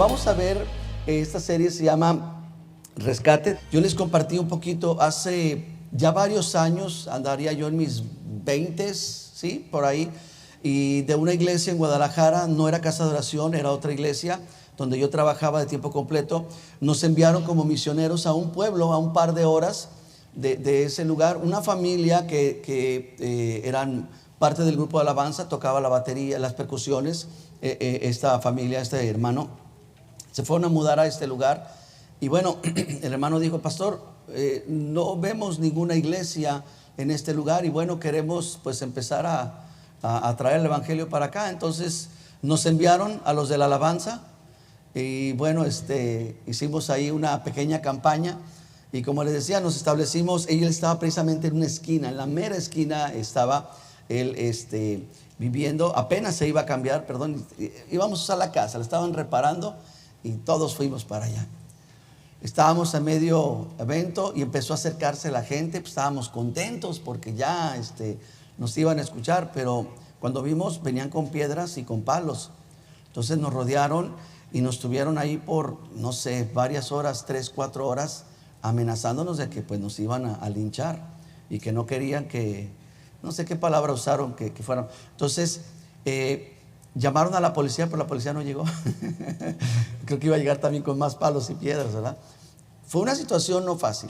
Vamos a ver, esta serie se llama Rescate. Yo les compartí un poquito hace ya varios años, andaría yo en mis 20s, ¿sí? Por ahí, y de una iglesia en Guadalajara, no era casa de oración, era otra iglesia donde yo trabajaba de tiempo completo. Nos enviaron como misioneros a un pueblo, a un par de horas de ese lugar, una familia que eran parte del grupo de alabanza, tocaba la batería, las percusiones. Esta familia, este hermano, se fueron a mudar a este lugar. Y bueno, el hermano dijo: pastor, no vemos ninguna iglesia en este lugar, y bueno, queremos pues empezar a traer el evangelio para acá. Entonces nos enviaron a los de la alabanza, y bueno, hicimos ahí una pequeña campaña. Y como les decía, nos establecimos. Él estaba precisamente en una esquina, en la mera esquina estaba él viviendo. Apenas se iba a cambiar, perdón, íbamos a usar la casa, la estaban reparando, y todos fuimos para allá. Estábamos a medio evento y empezó a acercarse la gente. Pues estábamos contentos porque ya nos iban a escuchar, pero cuando vimos, venían con piedras y con palos. Entonces nos rodearon y nos tuvieron ahí por, no sé, varias horas, 3, 4 horas, amenazándonos de que pues nos iban a linchar, y que no querían que, no sé qué palabra usaron, que fueran. Entonces llamaron a la policía, pero la policía no llegó. Creo que iba a llegar también con más palos y piedras, ¿verdad? Fue una situación no fácil.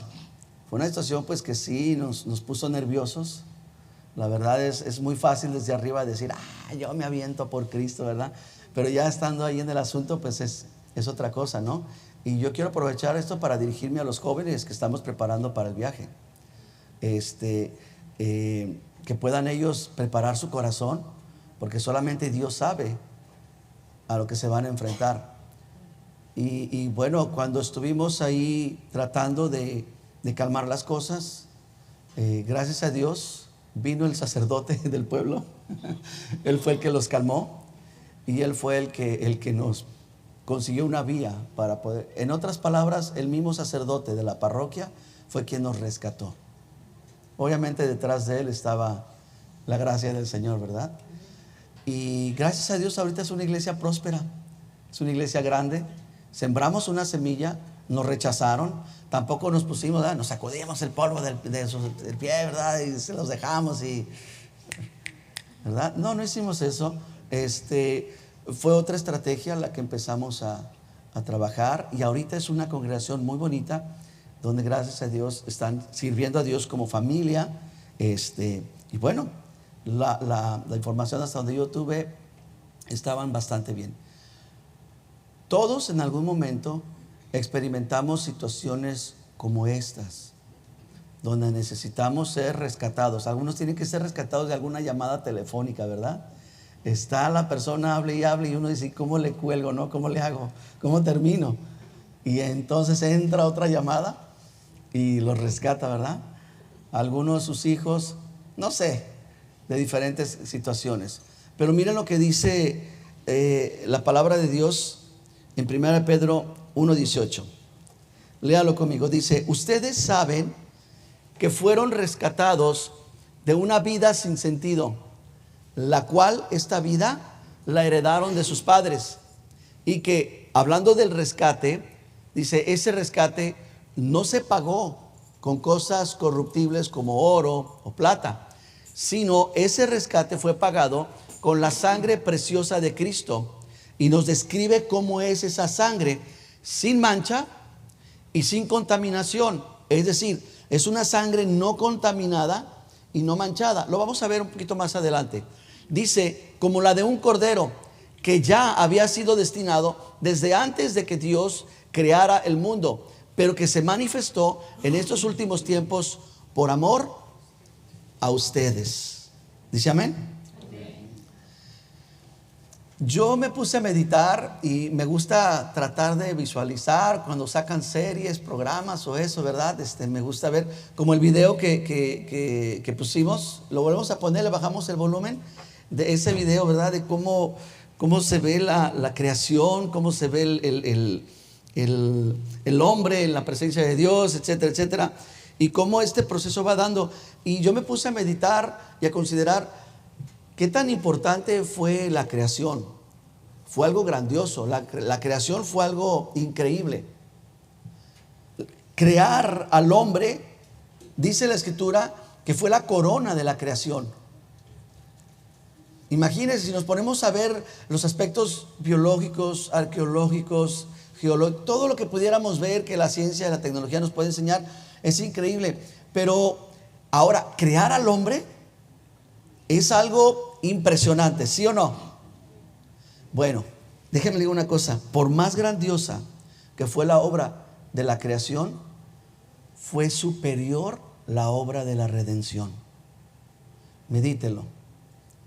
Fue una situación pues que sí nos puso nerviosos. La verdad es muy fácil desde arriba decir: yo me aviento por Cristo, ¿verdad? Pero ya estando ahí en el asunto, pues es otra cosa, ¿no? Y yo quiero aprovechar esto para dirigirme a los jóvenes que estamos preparando para el viaje. Que puedan ellos preparar su corazón, porque solamente Dios sabe a lo que se van a enfrentar. Y bueno, cuando estuvimos ahí tratando de calmar las cosas, gracias a Dios vino el sacerdote del pueblo. Él fue el que los calmó, y él fue el que nos consiguió una vía para poder. En otras palabras, el mismo sacerdote de la parroquia fue quien nos rescató. Obviamente detrás de él estaba la gracia del Señor, ¿verdad? Y gracias a Dios ahorita es una iglesia próspera, es una iglesia grande. Sembramos una semilla, nos rechazaron, tampoco nos pusimos, nos sacudimos el polvo del pie, ¿verdad? Y se los dejamos, ¿verdad? No hicimos eso. Fue otra estrategia la que empezamos a trabajar, y ahorita es una congregación muy bonita, donde gracias a Dios están sirviendo a Dios como familia. Y bueno, la información hasta donde yo tuve estaban bastante bien. Todos en algún momento experimentamos situaciones como estas, donde necesitamos ser rescatados. Algunos tienen que ser rescatados de alguna llamada telefónica, ¿verdad? Está la persona, hable y uno dice: ¿cómo le cuelgo, no? ¿Cómo le hago? ¿Cómo termino? Y entonces entra otra llamada y los rescata, ¿verdad? Algunos de sus hijos, no sé, de diferentes situaciones. Pero miren lo que dice la palabra de Dios en 1 Pedro 1:18. Léalo conmigo. Dice: ustedes saben que fueron rescatados de una vida sin sentido, la cual esta vida la heredaron de sus padres, y que, hablando del rescate, dice: ese rescate no se pagó con cosas corruptibles como oro o plata, sino ese rescate fue pagado con la sangre preciosa de Cristo. Y nos describe cómo es esa sangre: sin mancha y sin contaminación. Es decir, es una sangre no contaminada y no manchada. Lo vamos a ver un poquito más adelante. Dice: como la de un cordero que ya había sido destinado desde antes de que Dios creara el mundo, pero que se manifestó en estos últimos tiempos por amor a ustedes. ¿Dice amén? Yo me puse a meditar, y me gusta tratar de visualizar cuando sacan series, programas o eso, ¿verdad? Me gusta ver como el video que pusimos. Lo volvemos a poner, le bajamos el volumen de ese video, ¿verdad? De cómo se ve la creación, cómo se ve el hombre en la presencia de Dios, etcétera, etcétera. Y cómo este proceso va dando. Y yo me puse a meditar y a considerar qué tan importante fue la creación. fue algo grandioso. La creación fue algo increíble. Crear al hombre, dice la Escritura, que fue la corona de la creación. Imagínense, si nos ponemos a ver los aspectos biológicos, arqueológicos, geológicos, todo lo que pudiéramos ver que la ciencia y la tecnología nos puede enseñar, es increíble. Pero ahora, crear al hombre es algo impresionante, ¿sí o no? Bueno, déjenme decir una cosa, por más grandiosa que fue la obra de la creación, fue superior la obra de la redención. Medítelo.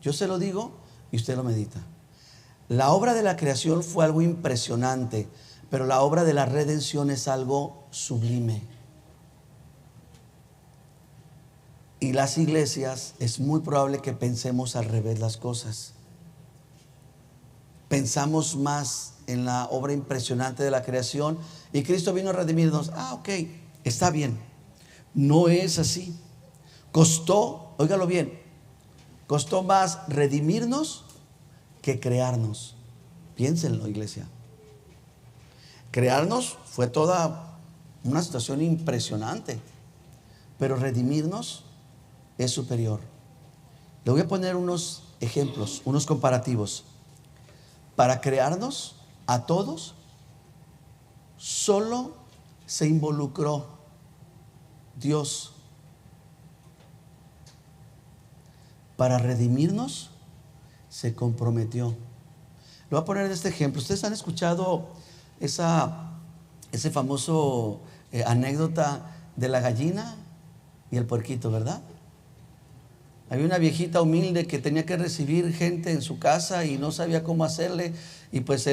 Yo se lo digo y usted lo medita. La obra de la creación fue algo impresionante, pero la obra de la redención es algo sublime. Y las iglesias es muy probable que pensemos al revés las cosas. Pensamos más en la obra impresionante de la creación y Cristo vino a redimirnos. Ok, está bien. No es así. Costó, óigalo bien, costó más redimirnos que crearnos. Piénsenlo, iglesia. Crearnos fue toda una situación impresionante, pero redimirnos es superior. Le voy a poner unos ejemplos, unos comparativos. Para crearnos a todos, solo se involucró Dios. Para redimirnos, se comprometió. Lo voy a poner en este ejemplo. Ustedes han escuchado ese famoso anécdota de la gallina y el puerquito, ¿verdad? Había una viejita humilde que tenía que recibir gente en su casa y no sabía cómo hacerle. Y pues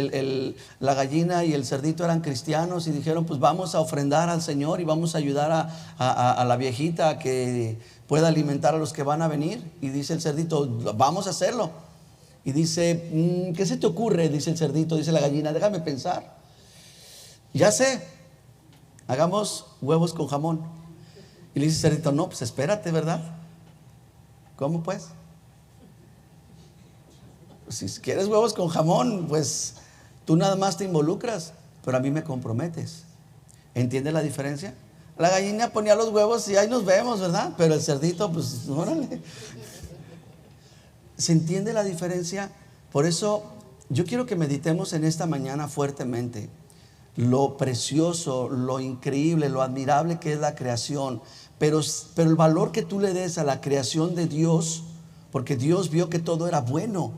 la gallina y el cerdito eran cristianos y dijeron, pues vamos a ofrendar al Señor y vamos a ayudar a la viejita a que pueda alimentar a los que van a venir. Y dice el cerdito, vamos a hacerlo. Y dice, ¿qué se te ocurre? Dice el cerdito. Dice la gallina, déjame pensar. Ya sé, hagamos huevos con jamón. Y le dice el cerdito, no, pues espérate, ¿verdad? ¿Cómo pues? Si quieres huevos con jamón, pues tú nada más te involucras, pero a mí me comprometes. ¿Entiendes la diferencia? La gallina ponía los huevos y ahí nos vemos, ¿verdad? Pero el cerdito, pues órale. ¿Se entiende la diferencia? Por eso yo quiero que meditemos en esta mañana fuertemente lo precioso, lo increíble, lo admirable que es la creación. Pero el valor que tú le des a la creación de Dios, porque Dios vio que todo era bueno,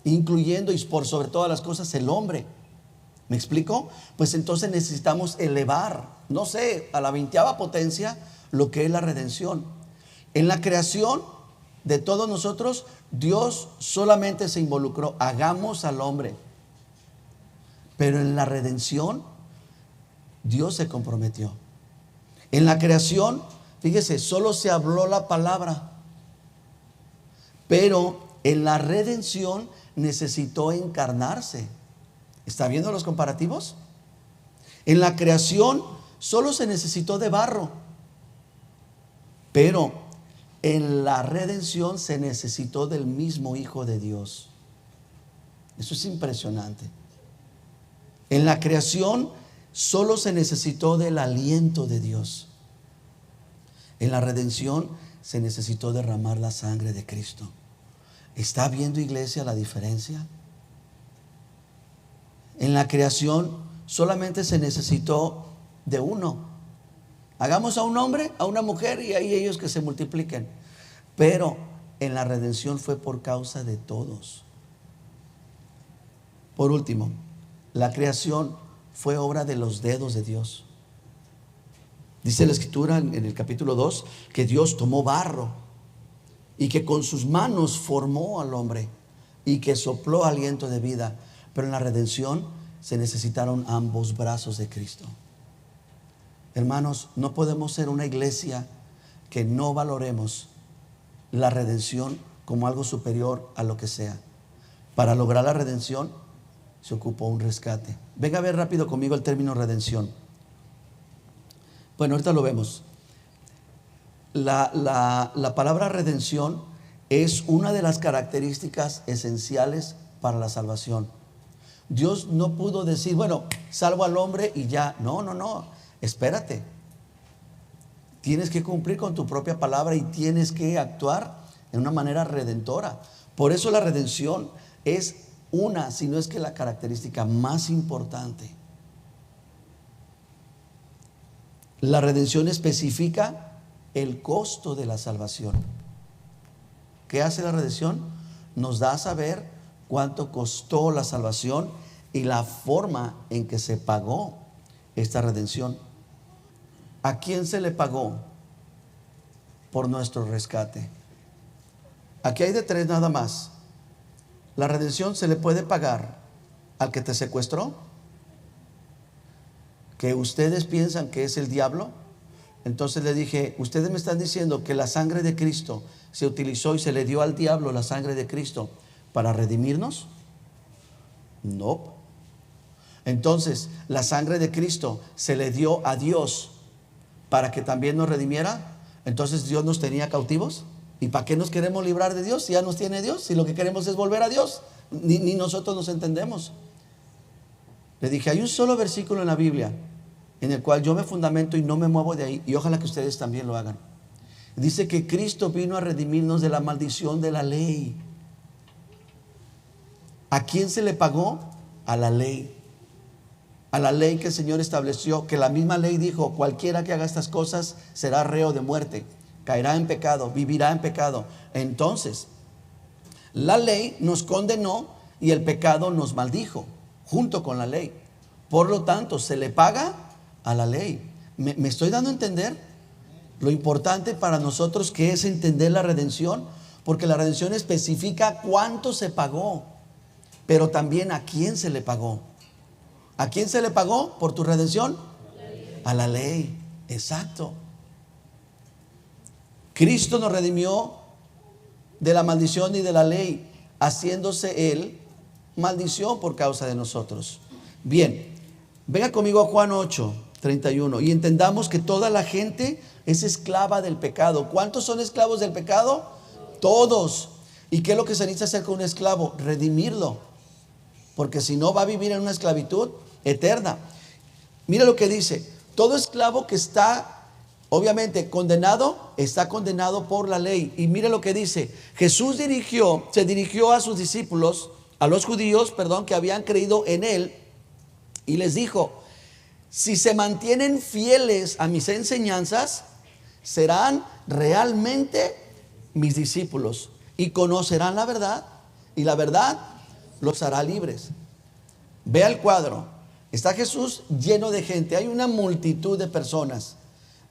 incluyendo y por sobre todas las cosas el hombre. ¿Me explico? Pues entonces necesitamos elevar, no sé, a la 20ª potencia lo que es la redención. En la creación de todos nosotros, Dios solamente se involucró, hagamos al hombre. Pero en la redención, Dios se comprometió. En la creación, fíjese, solo se habló la palabra. Pero en la redención necesitó encarnarse. ¿Está viendo los comparativos? En la creación solo se necesitó de barro. Pero en la redención se necesitó del mismo Hijo de Dios. Eso es impresionante. En la creación solo se necesitó del aliento de Dios. En la redención se necesitó derramar la sangre de Cristo. ¿Está viendo, iglesia, la diferencia? En la creación solamente se necesitó de uno. Hagamos a un hombre, a una mujer y ahí ellos que se multipliquen. Pero en la redención fue por causa de todos. Por último, la creación fue obra de los dedos de Dios. Dice la Escritura en el capítulo 2 que Dios tomó barro y que con sus manos formó al hombre y que sopló aliento de vida. Pero en la redención se necesitaron ambos brazos de Cristo. Hermanos, no podemos ser una iglesia que no valoremos la redención como algo superior a lo que sea. Para lograr la redención se ocupó un rescate. Venga a ver rápido conmigo el término redención. Bueno, ahorita lo vemos. La palabra redención es una de las características esenciales para la salvación. Dios no pudo decir, bueno, salvo al hombre y ya. No, no, no. Espérate. Tienes que cumplir con tu propia palabra y tienes que actuar de una manera redentora. Por eso la redención es una, si no es que la característica más importante. La redención especifica el costo de la salvación. ¿Qué hace la redención? Nos da a saber cuánto costó la salvación y la forma en que se pagó esta redención. ¿A quién se le pagó por nuestro rescate? Aquí hay de tres nada más. La redención se le puede pagar al que te secuestró, que ustedes piensan que es el diablo. Entonces le dije, ustedes me están diciendo que la sangre de Cristo se utilizó y se le dio al diablo la sangre de Cristo para redimirnos. No. Entonces, la sangre de Cristo se le dio a Dios para que también nos redimiera. Entonces, Dios nos tenía cautivos. ¿Y para qué nos queremos librar de Dios si ya nos tiene Dios? Si lo que queremos es volver a Dios. Ni nosotros nos entendemos. Le dije, hay un solo versículo en la Biblia en el cual yo me fundamento y no me muevo de ahí, y ojalá que ustedes también lo hagan. Dice que Cristo vino a redimirnos de la maldición de la ley. ¿A quién se le pagó? A la ley. A la ley que el Señor estableció, que la misma ley dijo, cualquiera que haga estas cosas será reo de muerte, caerá en pecado, vivirá en pecado. Entonces, la ley nos condenó y el pecado nos maldijo, junto con la ley. Por lo tanto, se le paga a la ley. ¿Me estoy dando a entender? Lo importante para nosotros que es entender la redención, porque la redención especifica cuánto se pagó, pero también a quién se le pagó. ¿A quién se le pagó por tu redención? A la ley, exacto. Cristo nos redimió de la maldición y de la ley, haciéndose Él maldición por causa de nosotros. Bien, venga conmigo a Juan 8:31 y entendamos que toda la gente es esclava del pecado. ¿Cuántos son esclavos del pecado? Todos. ¿Y qué es lo que se necesita hacer con un esclavo? Redimirlo, porque si no va a vivir en una esclavitud eterna. Mira lo que dice: todo esclavo que está obviamente condenado, está condenado por la ley. Y mira lo que dice: Jesús se dirigió a sus discípulos, a los judíos, que habían creído en él, y les dijo: si se mantienen fieles a mis enseñanzas, serán realmente mis discípulos y conocerán la verdad, y la verdad los hará libres. Vea el cuadro. Está Jesús lleno de gente, hay una multitud de personas,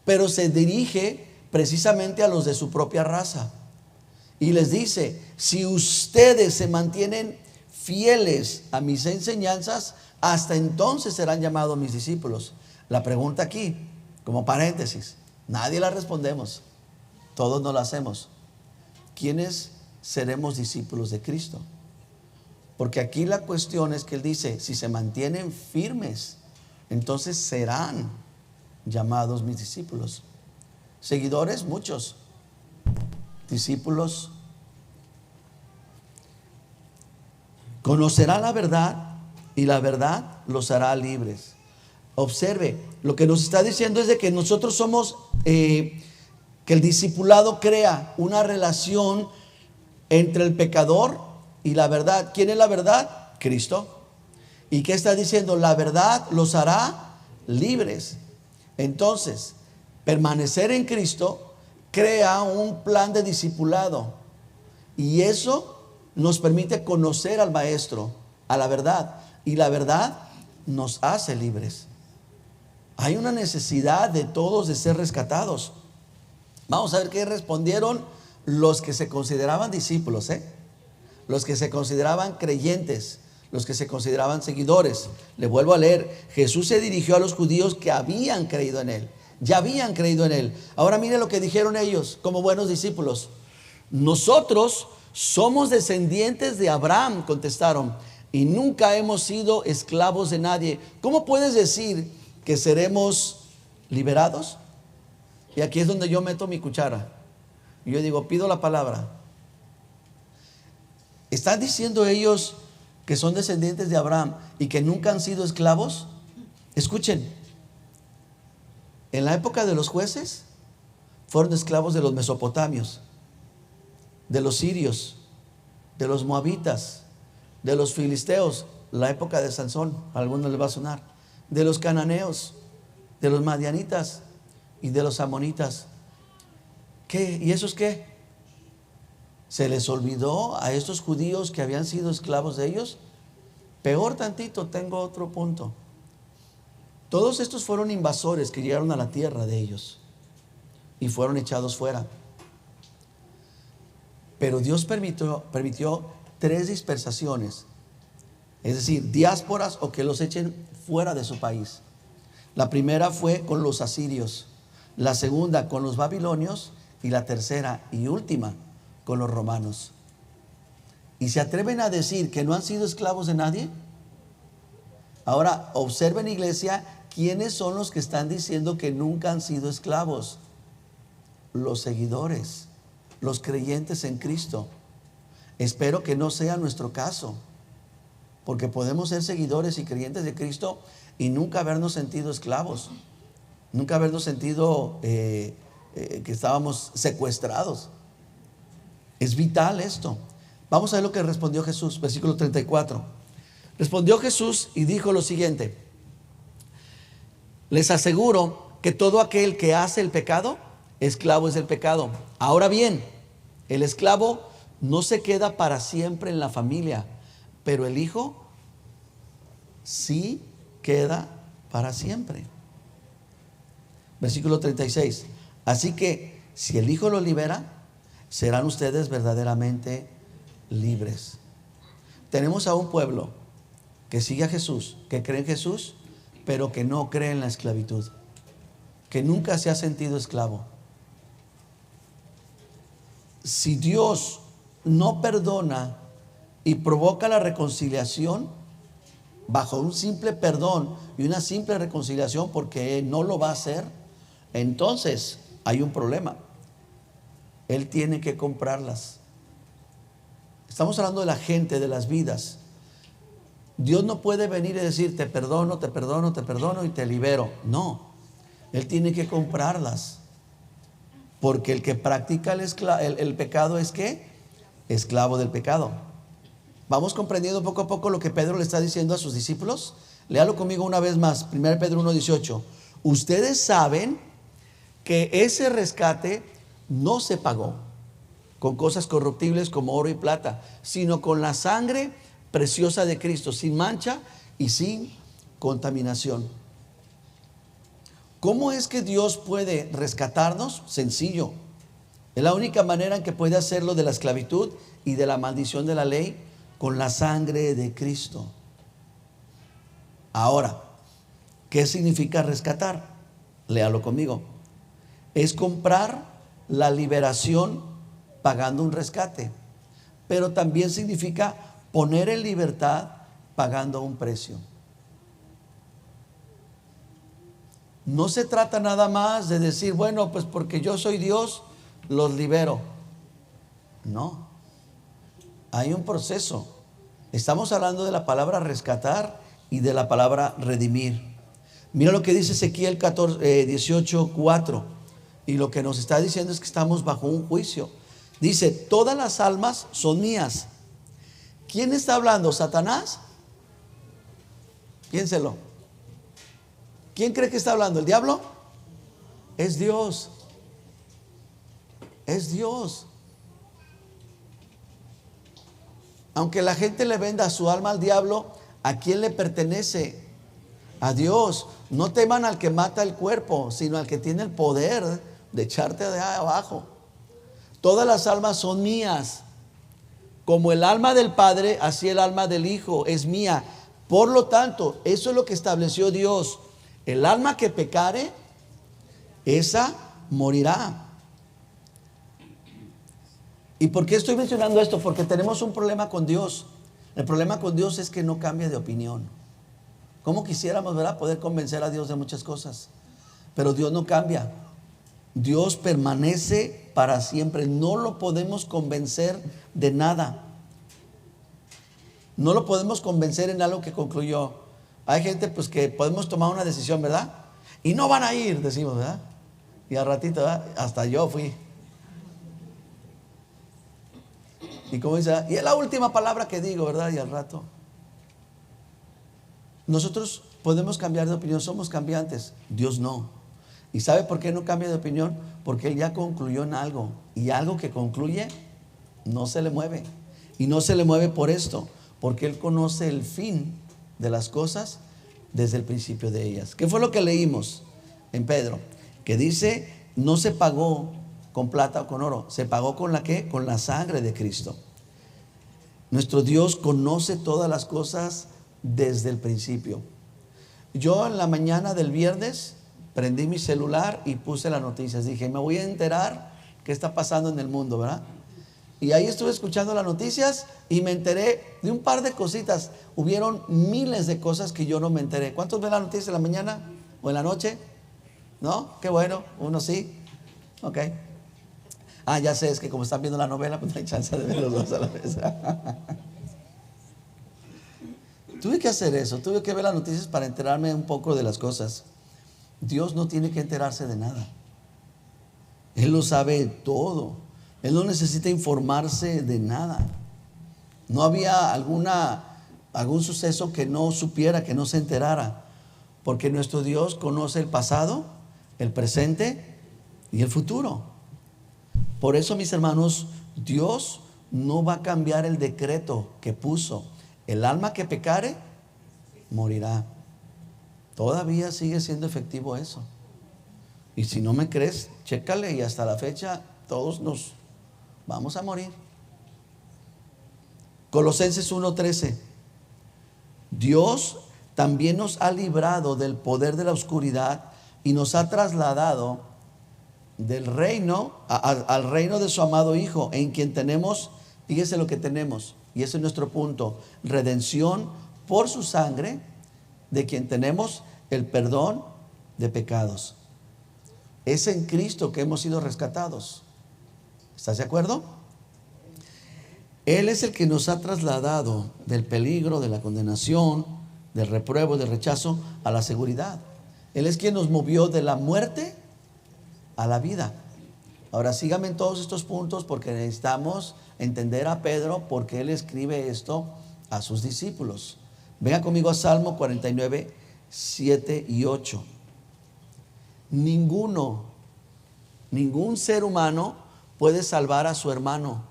pero se dirige precisamente a los de su propia raza y les dice: si ustedes se mantienen fieles a mis enseñanzas, hasta entonces serán llamados mis discípulos. La pregunta aquí, como paréntesis, nadie la respondemos, todos no la hacemos: ¿quiénes seremos discípulos de Cristo? Porque aquí la cuestión es que él dice: si se mantienen firmes, entonces serán llamados mis discípulos. Seguidores, muchos. Discípulos. Conocerá la verdad y la verdad los hará libres. Observe, lo que nos está diciendo es de que nosotros somos, que el discipulado crea una relación entre el pecador y la verdad. ¿Quién es la verdad? Cristo. ¿Y qué está diciendo? La verdad los hará libres. Entonces, permanecer en Cristo crea un plan de discipulado, y eso nos permite conocer al Maestro, a la verdad, y la verdad nos hace libres. Hay una necesidad de todos de ser rescatados. Vamos a ver qué respondieron los que se consideraban discípulos, los que se consideraban creyentes, los que se consideraban seguidores. Le vuelvo a leer: Jesús se dirigió a los judíos que habían creído en él, ya habían creído en él. Ahora mire lo que dijeron ellos como buenos discípulos: nosotros somos descendientes de Abraham, contestaron, y nunca hemos sido esclavos de nadie. ¿Cómo puedes decir que seremos liberados? Y aquí es donde yo meto mi cuchara. Yo digo, pido la palabra. Están diciendo ellos que son descendientes de Abraham y que nunca han sido esclavos, escuchen, en la época de los jueces fueron esclavos de los mesopotamios, de los sirios, de los moabitas, de los filisteos, la época de Sansón, a algunos les va a sonar, de los cananeos, de los madianitas y de los amonitas. ¿Qué? ¿Y esos qué? ¿Se les olvidó a estos judíos que habían sido esclavos de ellos? Peor tantito, tengo otro punto. Todos estos fueron invasores que llegaron a la tierra de ellos y fueron echados fuera. Pero Dios permitió 3 dispersaciones, es decir, diásporas o que los echen fuera de su país. La primera fue con los asirios, la segunda con los babilonios y la tercera y última con los romanos. ¿Y se atreven a decir que no han sido esclavos de nadie? Ahora observen, iglesia, ¿quiénes son los que están diciendo que nunca han sido esclavos? Los seguidores, los creyentes en Cristo. Espero que no sea nuestro caso, porque podemos ser seguidores y creyentes de Cristo y nunca habernos sentido esclavos, nunca habernos sentido que estábamos secuestrados. Es vital esto. Vamos a ver lo que respondió Jesús, versículo 34. Respondió Jesús y dijo lo siguiente: les aseguro que todo aquel que hace el pecado, esclavo es del pecado. Ahora bien, el esclavo no se queda para siempre en la familia, pero el hijo sí queda para siempre. Versículo 36. Así que si el hijo lo libera, serán ustedes verdaderamente libres. Tenemos a un pueblo que sigue a Jesús, que cree en Jesús, pero que no cree en la esclavitud, que nunca se ha sentido esclavo. Si Dios no perdona y provoca la reconciliación bajo un simple perdón y una simple reconciliación, porque Él no lo va a hacer, entonces hay un problema. Él tiene que comprarlas. Estamos hablando de la gente, de las vidas. Dios no puede venir y decir te perdono, te perdono, te perdono y te libero. No, Él tiene que comprarlas, porque el que practica el pecado es ¿qué? Esclavo del pecado. Vamos comprendiendo poco a poco lo que Pedro le está diciendo a sus discípulos. Léalo conmigo una vez más, 1 Pedro 1:18. Ustedes saben que ese rescate no se pagó con cosas corruptibles como oro y plata, sino con la sangre preciosa de Cristo, sin mancha y sin contaminación. ¿Cómo es que Dios puede rescatarnos? Sencillo. Es la única manera en que puede hacerlo de la esclavitud y de la maldición de la ley, con la sangre de Cristo. Ahora, ¿qué significa rescatar? Léalo conmigo. Es comprar la liberación pagando un rescate, pero también significa poner en libertad pagando un precio. No se trata nada más de decir, bueno, pues porque yo soy Dios, los libero. No, hay un proceso. Estamos hablando de la palabra rescatar y de la palabra redimir. Mira lo que dice Ezequiel 18:4. Y lo que nos está diciendo es que estamos bajo un juicio. Dice, todas las almas son mías. ¿Quién está hablando? ¿Satanás? Piénselo. ¿Quién cree que está hablando? ¿El diablo? Es Dios. Es Dios. Aunque la gente le venda su alma al diablo, ¿a quién le pertenece? A Dios. No teman al que mata el cuerpo, sino al que tiene el poder de echarte de abajo. Todas las almas son mías. Como el alma del Padre, así el alma del Hijo es mía. Por lo tanto, eso es lo que estableció Dios. El alma que pecare, esa morirá. ¿Y por qué estoy mencionando esto? Porque tenemos un problema con Dios. El problema con Dios es que no cambia de opinión. ¿Cómo quisiéramos, verdad, poder convencer a Dios de muchas cosas? Pero Dios no cambia. Dios permanece para siempre. No lo podemos convencer de nada. No lo podemos convencer en algo que concluyó. Hay gente pues que podemos tomar una decisión, ¿verdad? Y no van a ir, decimos, ¿verdad? Y al ratito, ¿verdad? Hasta yo fui. Y como dice, y es la última palabra que digo, ¿verdad? Y al rato. Nosotros podemos cambiar de opinión, somos cambiantes. Dios no. ¿Y sabe por qué no cambia de opinión? Porque Él ya concluyó en algo. Y algo que concluye no se le mueve. Y no se le mueve por esto, porque Él conoce el fin de las cosas desde el principio de ellas. ¿Qué fue lo que leímos en Pedro? Que dice, no se pagó con plata o con oro, se pagó con la ¿qué? Con la sangre de Cristo. Nuestro Dios conoce todas las cosas desde el principio. Yo en la mañana del viernes prendí mi celular y puse las noticias. Dije, me voy a enterar qué está pasando en el mundo, ¿verdad? Y ahí estuve escuchando las noticias y me enteré de un par de cositas. Hubieron miles de cosas que yo no me enteré. ¿Cuántos ven las noticias en la mañana o en la noche? ¿No? Qué bueno, uno sí. Ok. Ah, ya sé, es que como están viendo la novela, pues no hay chance de ver los dos a la vez. Tuve que hacer eso, tuve que ver las noticias para enterarme un poco de las cosas. Dios no tiene que enterarse de nada. Él lo sabe todo. Él no necesita informarse de nada. No había algún suceso que no supiera, que no se enterara. Porque nuestro Dios conoce el pasado, el presente y el futuro. Por eso, mis hermanos, Dios no va a cambiar el decreto que puso. El alma que pecare, morirá. Todavía sigue siendo efectivo eso. Y si no me crees, chécale, y hasta la fecha todos nos vamos a morir. Colosenses 1:13. Dios también nos ha librado del poder de la oscuridad y nos ha trasladado del reino al reino de su amado Hijo, en quien tenemos, fíjese lo que tenemos, y ese es nuestro punto, redención por su sangre, de quien tenemos el perdón de pecados. Es en Cristo que hemos sido rescatados. ¿Estás de acuerdo? Él es el que nos ha trasladado del peligro, de la condenación, del repruebo, del rechazo, a la seguridad. Él es quien nos movió de la muerte a la vida. Ahora síganme en todos estos puntos, porque necesitamos entender a Pedro, porque él escribe esto a sus discípulos. Venga conmigo a Salmo 49, 7 y 8. Ningún ser humano puede salvar a su hermano.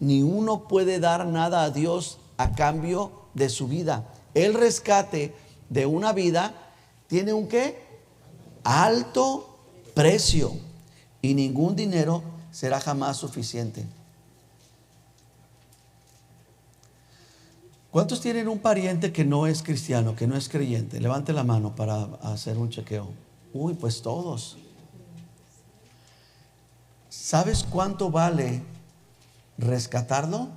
Ni uno puede dar nada a Dios a cambio de su vida. El rescate de una vida tiene un ¿qué? Alto precio. Y ningún dinero será jamás suficiente. ¿Cuántos tienen un pariente que no es cristiano, que no es creyente? Levante la mano para hacer un chequeo. Uy, pues todos. ¿Sabes cuánto vale rescatarlo?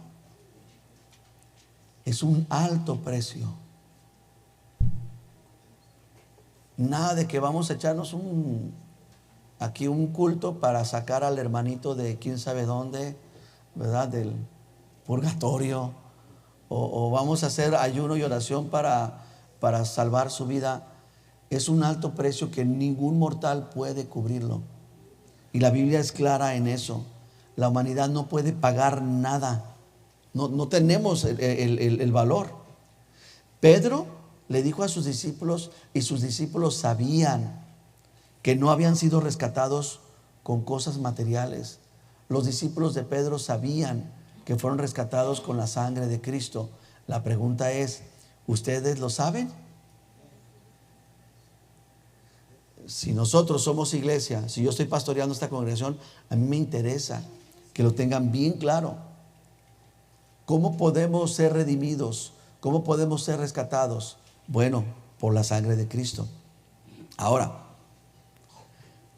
Es un alto precio. Nada de que vamos a echarnos aquí un culto para sacar al hermanito de quién sabe dónde, ¿verdad? Del purgatorio. O vamos a hacer ayuno y oración para salvar su vida. Es un alto precio que ningún mortal puede cubrirlo. Y la Biblia es clara en eso. La humanidad no puede pagar nada. No tenemos el valor. Pedro le dijo a sus discípulos, y sus discípulos sabían que no habían sido rescatados con cosas materiales. Los discípulos de Pedro sabían que fueron rescatados con la sangre de Cristo. La pregunta es, ¿ustedes lo saben? Si nosotros somos iglesia, si yo estoy pastoreando esta congregación, a mí me interesa que lo tengan bien claro. ¿Cómo podemos ser redimidos? ¿Cómo podemos ser rescatados? Bueno, por la sangre de Cristo. Ahora,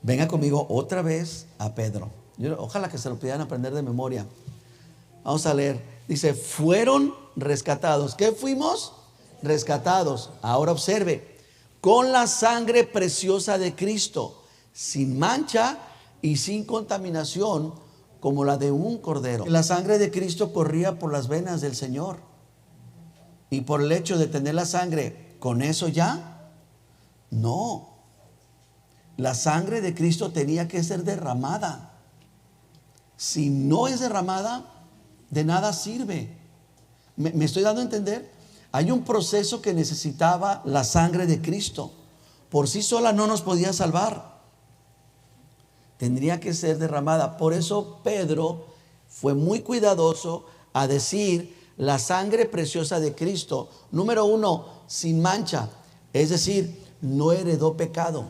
venga conmigo otra vez a Pedro. Ojalá que se lo pudieran aprender de memoria. Vamos a leer. Dice, fueron rescatados. ¿Qué fuimos? Rescatados. Ahora observe. Con la sangre preciosa de Cristo, sin mancha y sin contaminación, como la de un cordero. La sangre de Cristo corría por las venas del Señor. y por el hecho de tener la sangre, ¿con eso ya? No. La sangre de Cristo tenía que ser derramada. Si no es derramada, de nada sirve. ¿Me estoy dando a entender? Hay un proceso que necesitaba la sangre de Cristo. Por sí sola no nos podía salvar. Tendría que ser derramada. Por eso Pedro fue muy cuidadoso a decir la sangre preciosa de Cristo. Número 1, sin mancha. Es decir, no heredó pecado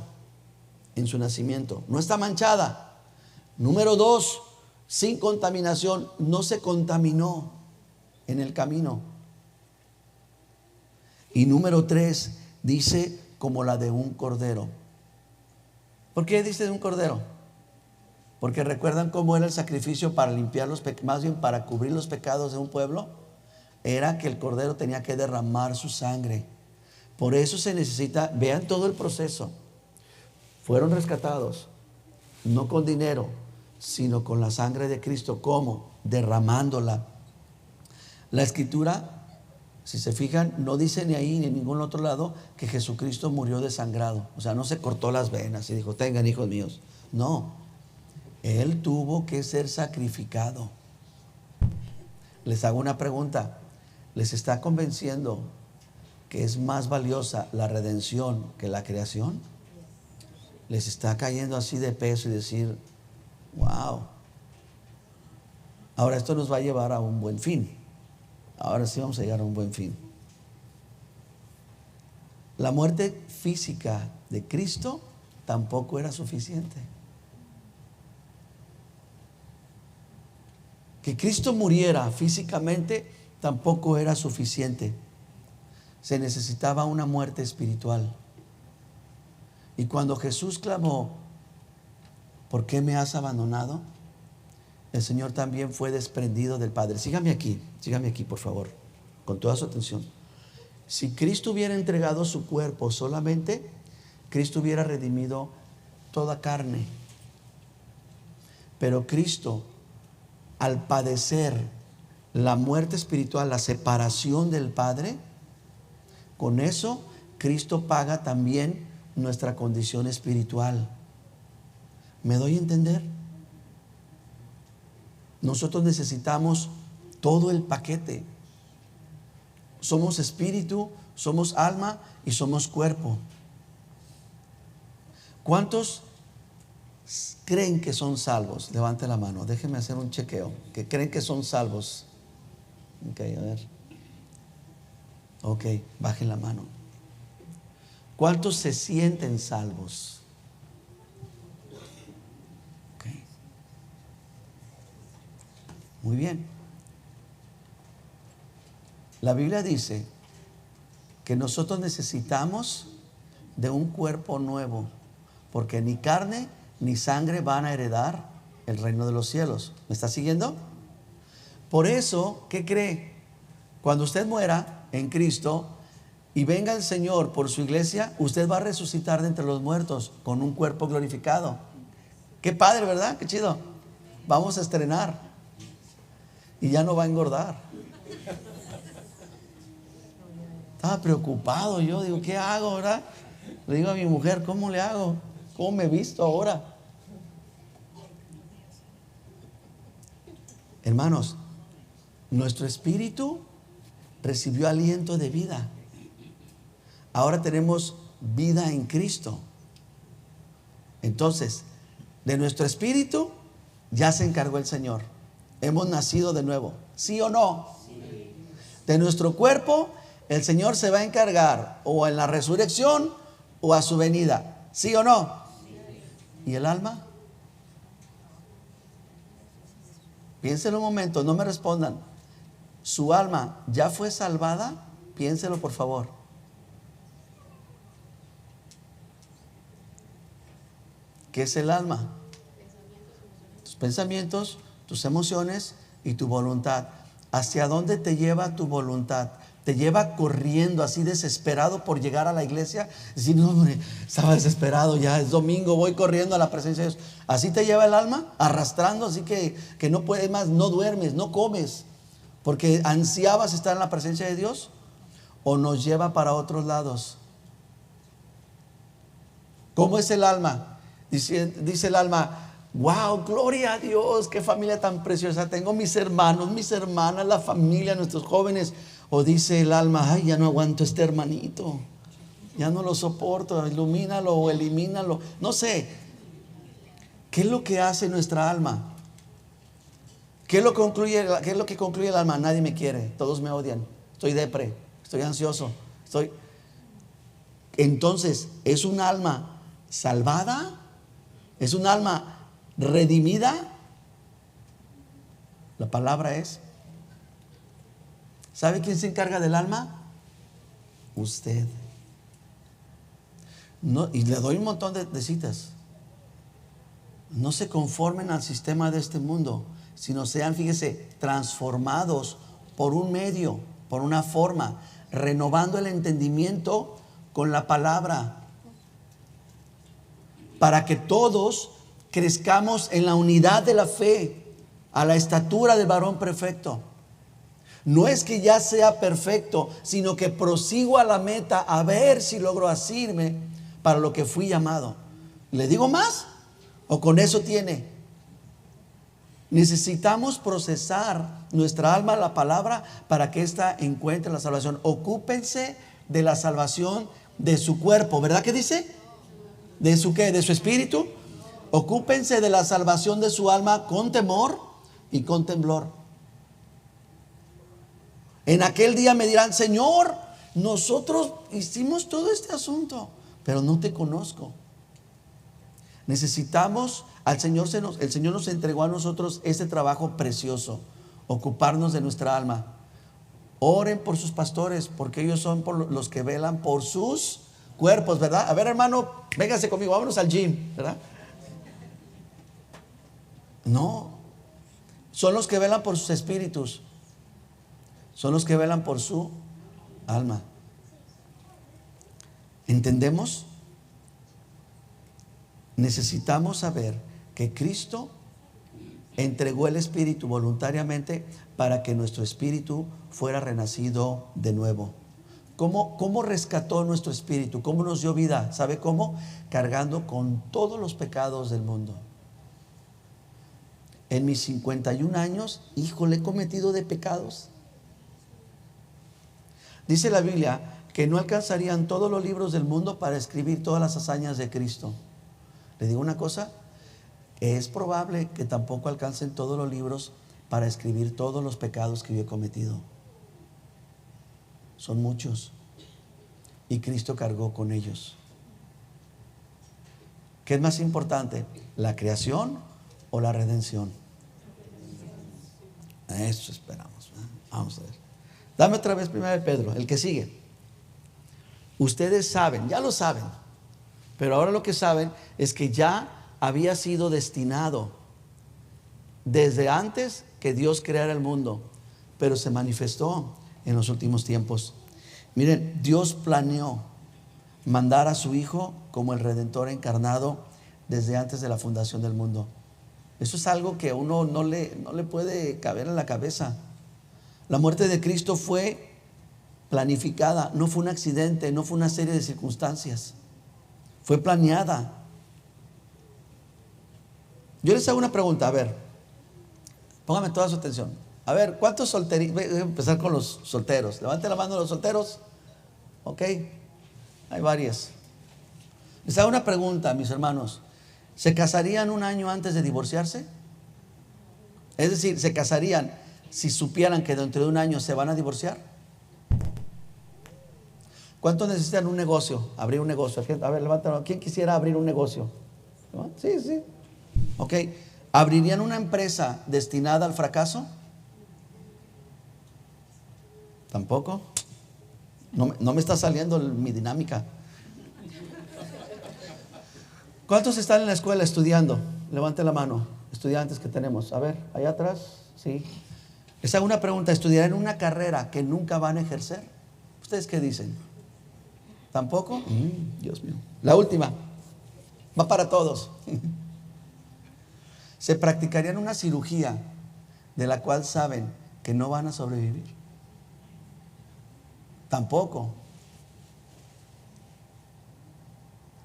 en su nacimiento. No está manchada. Número 2, sin contaminación. No se contaminó en el camino. Y número 3, dice como la de un cordero. ¿Por qué dice de un cordero? Porque recuerdan cómo era el sacrificio para limpiar los pecados, más bien para cubrir los pecados de un pueblo. Era que el cordero tenía que derramar su sangre. Por eso se necesita, vean todo el proceso. Fueron rescatados, no con dinero, sino con la sangre de Cristo. ¿Cómo? Derramándola. La Escritura, si se fijan, no dice ni ahí ni en ningún otro lado que Jesucristo murió desangrado. O sea, no se cortó las venas y dijo, tengan hijos míos. No, Él tuvo que ser sacrificado. Les hago una pregunta. ¿Les está convenciendo que es más valiosa la redención que la creación? ¿Les está cayendo así de peso y decir, wow? Ahora esto nos va a llevar a un buen fin. Ahora sí vamos a llegar a un buen fin. La muerte física de Cristo tampoco era suficiente. Que Cristo muriera físicamente tampoco era suficiente. Se necesitaba una muerte espiritual. Y cuando Jesús clamó, ¿por qué me has abandonado? El Señor también fue desprendido del Padre. Sígame aquí, por favor, con toda su atención. Si Cristo hubiera entregado su cuerpo solamente, Cristo hubiera redimido toda carne. Pero Cristo, al padecer la muerte espiritual, la separación del Padre, con eso Cristo paga también nuestra condición espiritual. ¿Me doy a entender? Nosotros necesitamos todo el paquete. Somos espíritu, somos alma y somos cuerpo. ¿Cuántos creen que son salvos? Levante la mano, déjenme hacer un chequeo. ¿Que creen que son salvos? Ok, a ver. Ok, bajen la mano. ¿Cuántos se sienten salvos? Ok. Muy bien. La Biblia dice que nosotros necesitamos de un cuerpo nuevo, porque ni carne ni sangre van a heredar el reino de los cielos. ¿Me está siguiendo? Por eso, ¿qué cree? Cuando usted muera en Cristo y venga el Señor por su iglesia, usted va a resucitar de entre los muertos con un cuerpo glorificado. Qué padre, ¿verdad? Qué chido. Vamos a estrenar y ya no va a engordar. Estaba preocupado yo, digo, ¿qué hago, verdad? Le digo a mi mujer, ¿cómo le hago? ¿Cómo me he visto ahora? Hermanos, nuestro espíritu recibió aliento de vida. Ahora tenemos vida en Cristo. Entonces, de nuestro espíritu ya se encargó el Señor. Hemos nacido de nuevo, ¿sí o no? Sí. De nuestro cuerpo, el Señor se va a encargar o en la resurrección o a su venida, ¿sí o no? Sí. ¿Y el alma? Piénselo un momento, no me respondan. ¿Su alma ya fue salvada? Piénselo, por favor. ¿Qué es el alma? Tus pensamientos, tus emociones y tu voluntad. ¿Hacia dónde te lleva tu voluntad? ¿Te lleva corriendo así desesperado por llegar a la iglesia? Decir, no, hombre, estaba desesperado, ya es domingo, voy corriendo a la presencia de Dios. ¿Así te lleva el alma? Arrastrando, así que no puedes más, no duermes, no comes, porque ansiabas estar en la presencia de Dios. o nos lleva para otros lados? ¿Cómo es el alma? Dice el alma: wow, gloria a Dios, qué familia tan preciosa tengo, mis hermanos, mis hermanas, la familia, nuestros jóvenes. O dice el alma: ay, ya no aguanto este hermanito, ya no lo soporto, ilumínalo o elimínalo. No sé, ¿qué es lo que hace nuestra alma? ¿Qué es lo que concluye el alma? Nadie me quiere, todos me odian, estoy depre, estoy ansioso, Entonces, ¿es un alma salvada? ¿Es un alma redimida? La palabra es: ¿sabe quién se encarga del alma? Usted. No, y le doy un montón de citas. No se conformen al sistema de este mundo, sino sean, fíjese, transformados por un medio, por una forma, renovando el entendimiento con la palabra, para que todos crezcamos en la unidad de la fe, a la estatura del varón perfecto. No es que ya sea perfecto, sino que prosigo a la meta, a ver si logro asirme para lo que fui llamado. ¿Le digo más? ¿O con eso tiene? Necesitamos procesar nuestra alma, la palabra, para que ésta encuentre la salvación. Ocúpense de la salvación de su cuerpo, ¿verdad que dice? ¿De su qué? ¿De su espíritu? Ocúpense de la salvación de su alma con temor y con temblor. En aquel día me dirán: Señor, nosotros hicimos todo este asunto, pero no te conozco. Necesitamos al Señor, el Señor nos entregó a nosotros este trabajo precioso, ocuparnos de nuestra alma. Oren por sus pastores, porque ellos son los que velan por sus cuerpos, ¿verdad? A ver, hermano, véngase conmigo, vámonos al gym, ¿verdad? No, son los que velan por sus espíritus, son los que velan por su alma. ¿Entendemos? Necesitamos saber que Cristo entregó el espíritu voluntariamente para que nuestro espíritu fuera renacido de nuevo. ¿Cómo rescató nuestro espíritu? ¿Cómo nos dio vida? ¿Sabe cómo? Cargando con todos los pecados del mundo. En mis 51 años, híjole, he cometido de pecados. Dice la Biblia que no alcanzarían todos los libros del mundo para escribir todas las hazañas de Cristo. Le digo una cosa: es probable que tampoco alcancen todos los libros para escribir todos los pecados que yo he cometido. Son muchos, y Cristo cargó con ellos. ¿Qué es más importante, la creación o la redención? Eso esperamos, ¿eh? Vamos a ver. Dame otra vez 1 Pedro, el que sigue. Ustedes saben, ya lo saben, pero ahora lo que saben es que ya había sido destinado desde antes que Dios creara el mundo, pero se manifestó en los últimos tiempos. Miren, Dios planeó mandar a su Hijo como el Redentor encarnado desde antes de la fundación del mundo. Eso es algo que a uno no le puede caber en la cabeza. La muerte de Cristo fue planificada, no fue un accidente, no fue una serie de circunstancias, fue planeada. Yo les hago una pregunta, a ver, pónganme toda su atención. A ver, ¿cuántos solteros? Voy a empezar con los solteros. Levanten la mano los solteros. Ok, hay varias. Les hago una pregunta, mis hermanos. ¿Se casarían un año antes de divorciarse? Es decir, ¿se casarían si supieran que dentro de un año se van a divorciar? ¿Cuántos necesitan un negocio? Abrir un negocio. A ver, levántalo. ¿Quién quisiera abrir un negocio? Sí, sí. Ok. ¿Abrirían una empresa destinada al fracaso? ¿Tampoco? No me está saliendo mi dinámica. ¿Cuántos están en la escuela estudiando? Levante la mano. Estudiantes que tenemos. A ver, allá atrás. Sí. Les hago una pregunta. ¿Estudiarán una carrera que nunca van a ejercer? ¿Ustedes qué dicen? ¿Tampoco? Dios mío. La última. Va para todos. ¿Se practicarían una cirugía de la cual saben que no van a sobrevivir? Tampoco.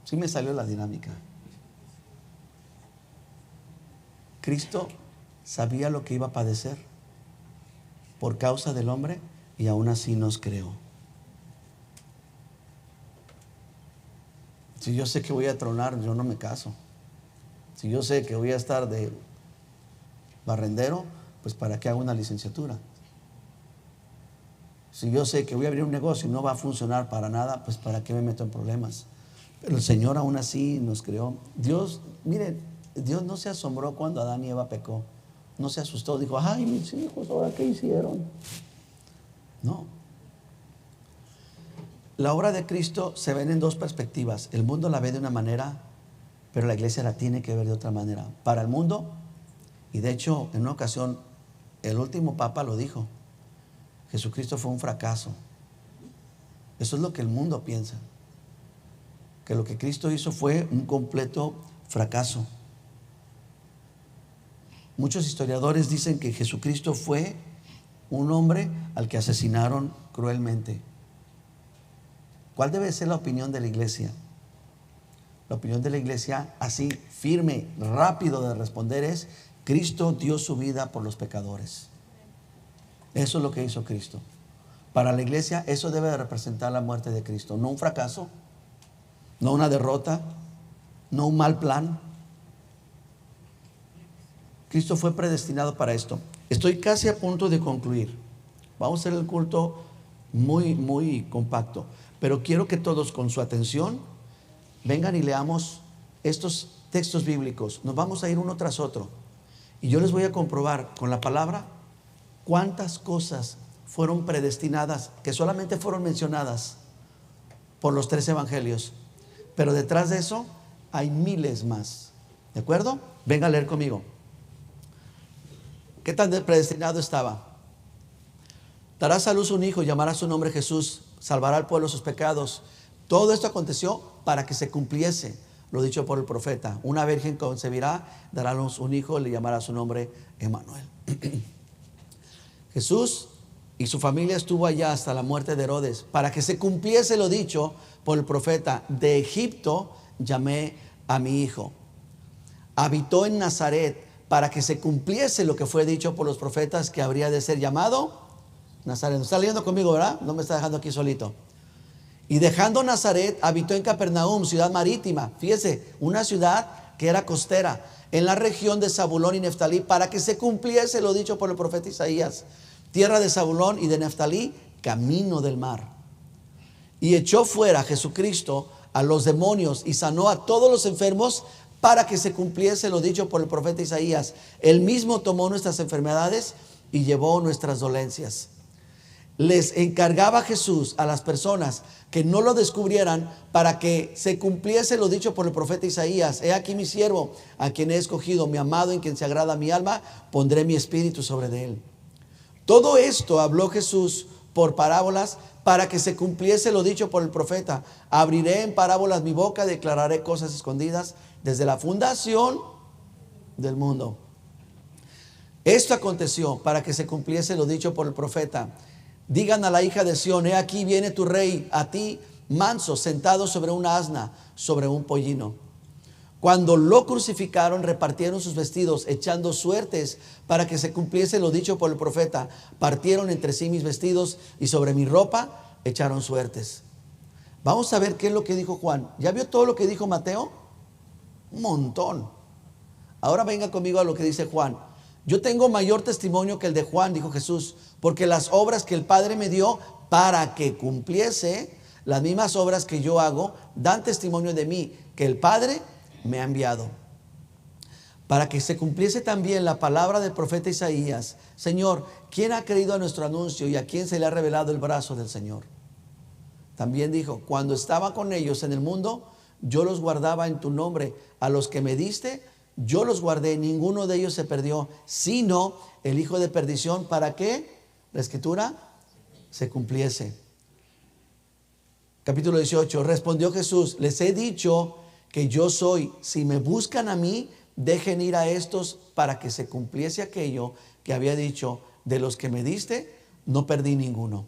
Sí me salió la dinámica. Cristo sabía lo que iba a padecer por causa del hombre y aún así nos creó. Si yo sé que voy a tronar, yo no me caso. Si yo sé que voy a estar de barrendero, pues ¿para qué hago una licenciatura? Si yo sé que voy a abrir un negocio y no va a funcionar para nada, pues ¿para qué me meto en problemas? Pero el Señor aún así nos creó. Dios, miren, Dios no se asombró cuando Adán y Eva pecó. No se asustó, dijo, ay, mis hijos, ¿ahora qué hicieron? No. La obra de Cristo se ve en dos perspectivas. El mundo la ve de una manera, pero la iglesia la tiene que ver de otra manera. Para el mundo, y de hecho en una ocasión el último papa lo dijo, Jesucristo fue un fracaso. Eso es lo que el mundo piensa, que lo que Cristo hizo fue un completo fracaso. Muchos historiadores dicen que Jesucristo fue un hombre al que asesinaron cruelmente. ¿Cuál debe ser la opinión de la iglesia? La opinión de la iglesia, así firme, rápido de responder, es: Cristo dio su vida por los pecadores. Eso es lo que hizo Cristo. Para la iglesia eso debe de representar la muerte de Cristo, no un fracaso, no una derrota, no un mal plan. Cristo fue predestinado para esto. Estoy casi a punto de concluir. Vamos a hacer el culto muy compacto, pero quiero que todos con su atención vengan y leamos estos textos bíblicos. Nos vamos a ir uno tras otro y yo les voy a comprobar con la palabra cuántas cosas fueron predestinadas, que solamente fueron mencionadas por los 3 evangelios, pero detrás de eso hay miles más. ¿De acuerdo? Venga a leer conmigo. ¿Qué tan predestinado estaba? Darás a luz un hijo, llamará su nombre Jesús, salvará al pueblo de sus pecados. Todo esto aconteció para que se cumpliese lo dicho por el profeta: una virgen concebirá, dará a luz un hijo, le llamará su nombre Emmanuel. Jesús y su familia estuvo allá hasta la muerte de Herodes, para que se cumpliese lo dicho por el profeta: de Egipto llamé a mi hijo. Habitó en Nazaret, para que se cumpliese lo que fue dicho por los profetas, que habría de ser llamado Nazaret. ¿Está leyendo conmigo, verdad? No me está dejando aquí solito. Y dejando Nazaret, habitó en Capernaum, ciudad marítima. Fíjese, una ciudad que era costera, en la región de Zabulón y Neftalí, para que se cumpliese lo dicho por el profeta Isaías: tierra de Zabulón y de Neftalí, camino del mar. Y echó fuera Jesucristo a los demonios y sanó a todos los enfermos, para que se cumpliese lo dicho por el profeta Isaías: él mismo tomó nuestras enfermedades y llevó nuestras dolencias. Les encargaba Jesús a las personas que no lo descubrieran, para que se cumpliese lo dicho por el profeta Isaías: he aquí mi siervo, a quien he escogido, mi amado, en quien se agrada mi alma, pondré mi espíritu sobre de él. Todo esto habló Jesús por parábolas, para que se cumpliese lo dicho por el profeta: abriré en parábolas mi boca, declararé cosas escondidas desde la fundación del mundo. Esto aconteció para que se cumpliese lo dicho por el profeta: digan a la hija de Sión, he aquí viene tu rey a ti, manso, sentado sobre una asna, sobre un pollino. Cuando lo crucificaron, repartieron sus vestidos, echando suertes, para que se cumpliese lo dicho por el profeta: partieron entre sí mis vestidos, y sobre mi ropa echaron suertes. Vamos a ver qué es lo que dijo Juan. ¿Ya vio todo lo que dijo Mateo? Un montón. Ahora venga conmigo a lo que dice Juan. Yo tengo mayor testimonio que el de Juan, dijo Jesús, porque las obras que el Padre me dio para que cumpliese, las mismas obras que yo hago, dan testimonio de mí, que el Padre me ha enviado. Para que se cumpliese también la palabra del profeta Isaías: Señor, ¿quién ha creído a nuestro anuncio, y a quién se le ha revelado el brazo del Señor? También dijo: cuando estaba con ellos en el mundo, yo los guardaba en tu nombre. A los que me diste, yo los guardé. Ninguno de ellos se perdió, sino el hijo de perdición, para que la escritura se cumpliese. Capítulo 18. Respondió Jesús: les he dicho que yo soy. Si me buscan a mí, dejen ir a estos, para que se cumpliese aquello que había dicho: de los que me diste, no perdí ninguno.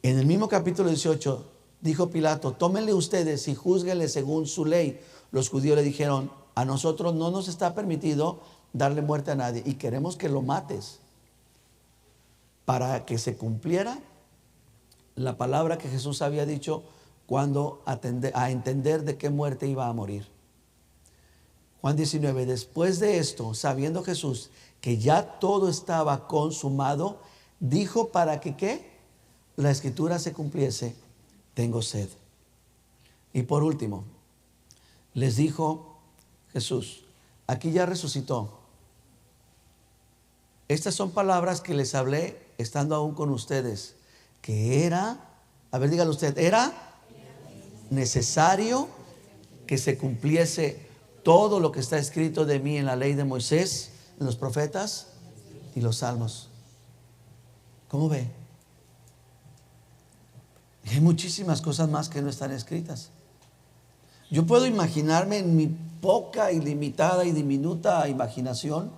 En el mismo capítulo 18 dijo Pilato: tómenle ustedes y júzguenle según su ley. Los judíos le dijeron: a nosotros no nos está permitido darle muerte a nadie y queremos que lo mates, para que se cumpliera la palabra que Jesús había dicho cuando a entender de qué muerte iba a morir. Juan 19: después de esto, sabiendo Jesús que ya todo estaba consumado, dijo para que ¿qué? La escritura se cumpliese: tengo sed. Y por último, les dijo Jesús: aquí ya resucitó. Estas son palabras que les hablé estando aún con ustedes, que era, a ver, dígalo usted, era necesario que se cumpliese todo lo que está escrito de mí en la ley de Moisés, en los profetas y los salmos. ¿Cómo ve? Y hay muchísimas cosas más que no están escritas. Yo puedo imaginarme en mi poca y limitada y diminuta imaginación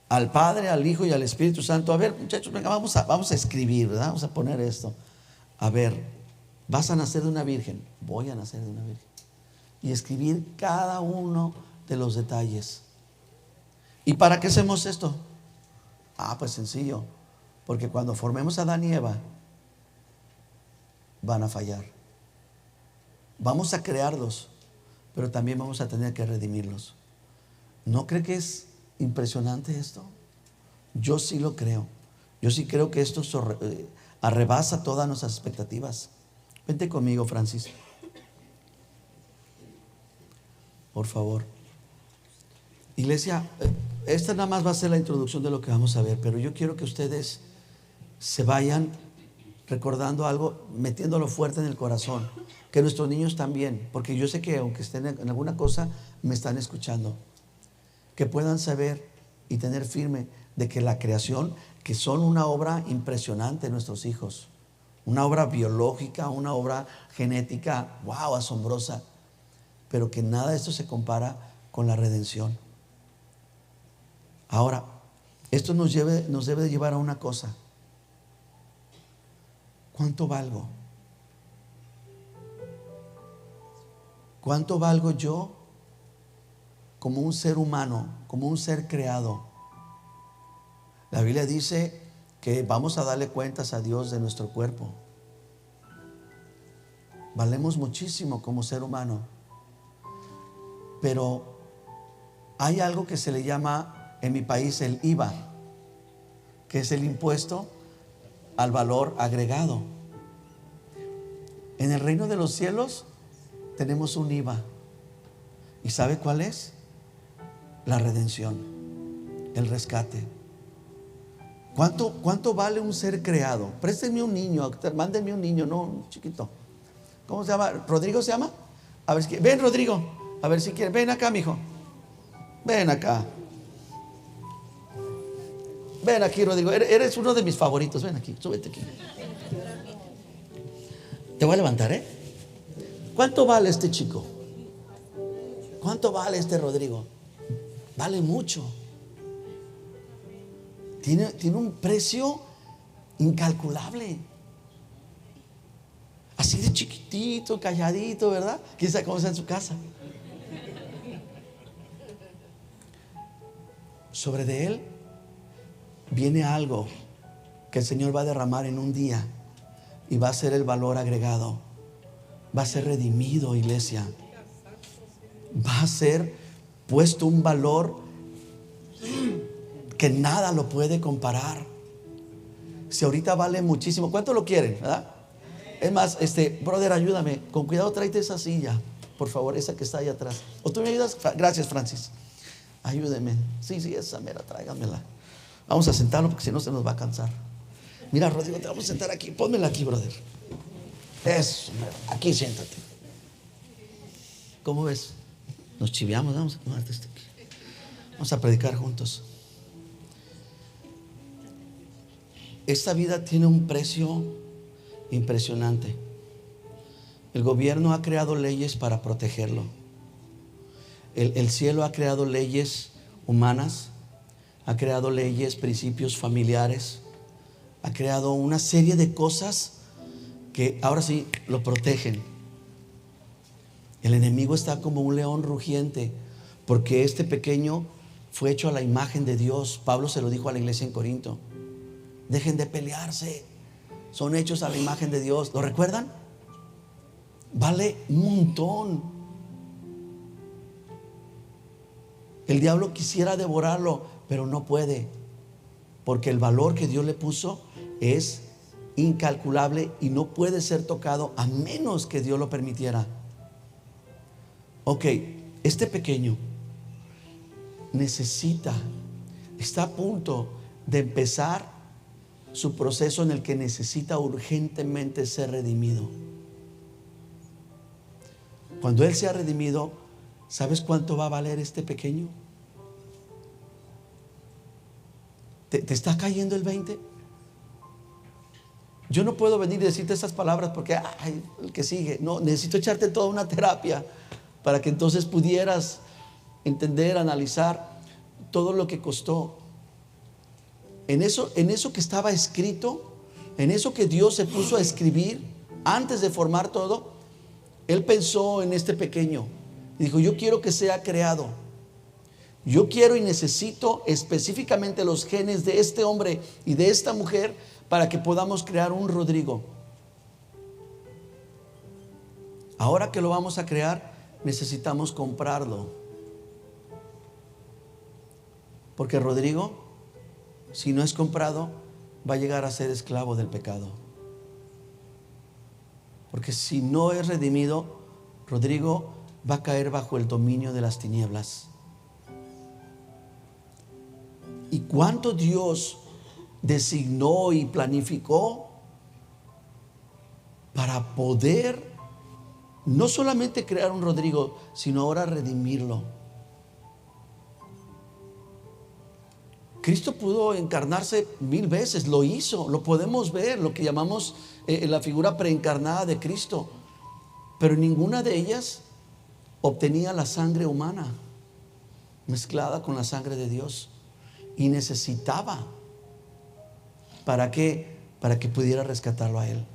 al Padre, al Hijo y al Espíritu Santo. A ver, muchachos, venga, vamos a escribir, ¿verdad? Vamos a poner esto. A ver, vas a nacer de una virgen. Voy a nacer de una virgen. Y escribir cada uno de los detalles. ¿Y para qué hacemos esto? Pues sencillo. Porque cuando formemos a Adán y Eva, van a fallar. Vamos a crearlos, pero también vamos a tener que redimirlos. ¿No cree que es impresionante esto? Yo sí lo creo. Yo sí creo que esto arrebasa todas nuestras expectativas. Vente conmigo, Francis, por favor. Iglesia, esta nada más va a ser la introducción de lo que vamos a ver, pero yo quiero que ustedes se vayan recordando algo, metiéndolo fuerte en el corazón, que nuestros niños también, porque yo sé que aunque estén en alguna cosa, me están escuchando, que puedan saber y tener firme de que la creación, que son una obra impresionante nuestros hijos, una obra biológica, una obra genética, wow, asombrosa, pero que nada de esto se compara con la redención. Ahora, esto nos debe de llevar a una cosa: ¿cuánto valgo? ¿Cuánto valgo yo como un ser humano, como un ser creado? La Biblia dice que vamos a darle cuentas a Dios de nuestro cuerpo. Valemos muchísimo como ser humano, pero hay algo que se le llama en mi país el IVA, que es el impuesto al valor agregado. En el reino de los cielos tenemos un IVA. ¿Y sabe cuál es? La redención, el rescate. ¿Cuánto vale un ser creado? Préstenme un niño, mándenme un niño, no un chiquito. ¿Cómo se llama? ¿Rodrigo se llama? A ver si ven, Rodrigo, a ver si quiere. Ven acá, mijo. Ven acá. Ven aquí, Rodrigo. Eres uno de mis favoritos. Ven aquí, súbete aquí. Te voy a levantar, ¿eh? ¿Cuánto vale este chico? ¿Cuánto vale este Rodrigo? Vale mucho. Tiene un precio incalculable. Así de chiquitito, calladito, ¿verdad? ¿Quién sabe cómo está en su casa? Sobre de él viene algo que el Señor va a derramar en un día, y va a ser el valor agregado. Va a ser redimido, iglesia. Va a ser puesto un valor que nada lo puede comparar. Si ahorita vale muchísimo, ¿cuánto lo quieren? ¿Verdad? Es más, brother, ayúdame, con cuidado, tráete esa silla, por favor, esa que está ahí atrás. ¿O tú me ayudas? Gracias, Francis. Ayúdeme. Sí, esa mera, tráigamela. Vamos a sentarnos porque si no se nos va a cansar. Mira, Rodrigo, te vamos a sentar aquí. Pónmela aquí, brother. Eso, aquí siéntate. ¿Cómo ves? Nos chiviamos, vamos a tomarte esto aquí. Vamos a predicar juntos. Esta vida tiene un precio impresionante. El gobierno ha creado leyes para protegerlo. El cielo ha creado leyes humanas, ha creado leyes, principios familiares, ha creado una serie de cosas que ahora sí lo protegen. El enemigo está como un león rugiente, porque este pequeño fue hecho a la imagen de Dios. Pablo se lo dijo a la iglesia en Corinto: dejen de pelearse, son hechos a la imagen de Dios. ¿Lo recuerdan? Vale un montón. El diablo quisiera devorarlo, pero no puede, porque el valor que Dios le puso es incalculable y no puede ser tocado a menos que Dios lo permitiera. Ok, este pequeño está a punto de empezar su proceso en el que necesita urgentemente ser redimido. Cuando él sea redimido, ¿sabes cuánto va a valer este pequeño? ¿Te está cayendo el 20? Yo no puedo venir y decirte esas palabras porque el que sigue. No, necesito echarte toda una terapia para que entonces pudieras entender, analizar todo lo que costó. En eso que estaba escrito, en eso que Dios se puso a escribir antes de formar todo, Él pensó en este pequeño y dijo: yo quiero que sea creado. Yo quiero y necesito específicamente los genes de este hombre y de esta mujer para que podamos crear un Rodrigo. Ahora que lo vamos a crear, necesitamos comprarlo, porque Rodrigo, si no es comprado, va a llegar a ser esclavo del pecado. Porque si no es redimido, Rodrigo va a caer bajo el dominio de las tinieblas. ¿Y cuánto Dios designó y planificó para poder no solamente crear un Rodrigo, sino ahora redimirlo? Cristo pudo encarnarse 1000 veces, lo hizo, lo podemos ver, lo que llamamos la figura preencarnada de Cristo, pero ninguna de ellas obtenía la sangre humana mezclada con la sangre de Dios, y necesitaba para que pudiera rescatarlo a él.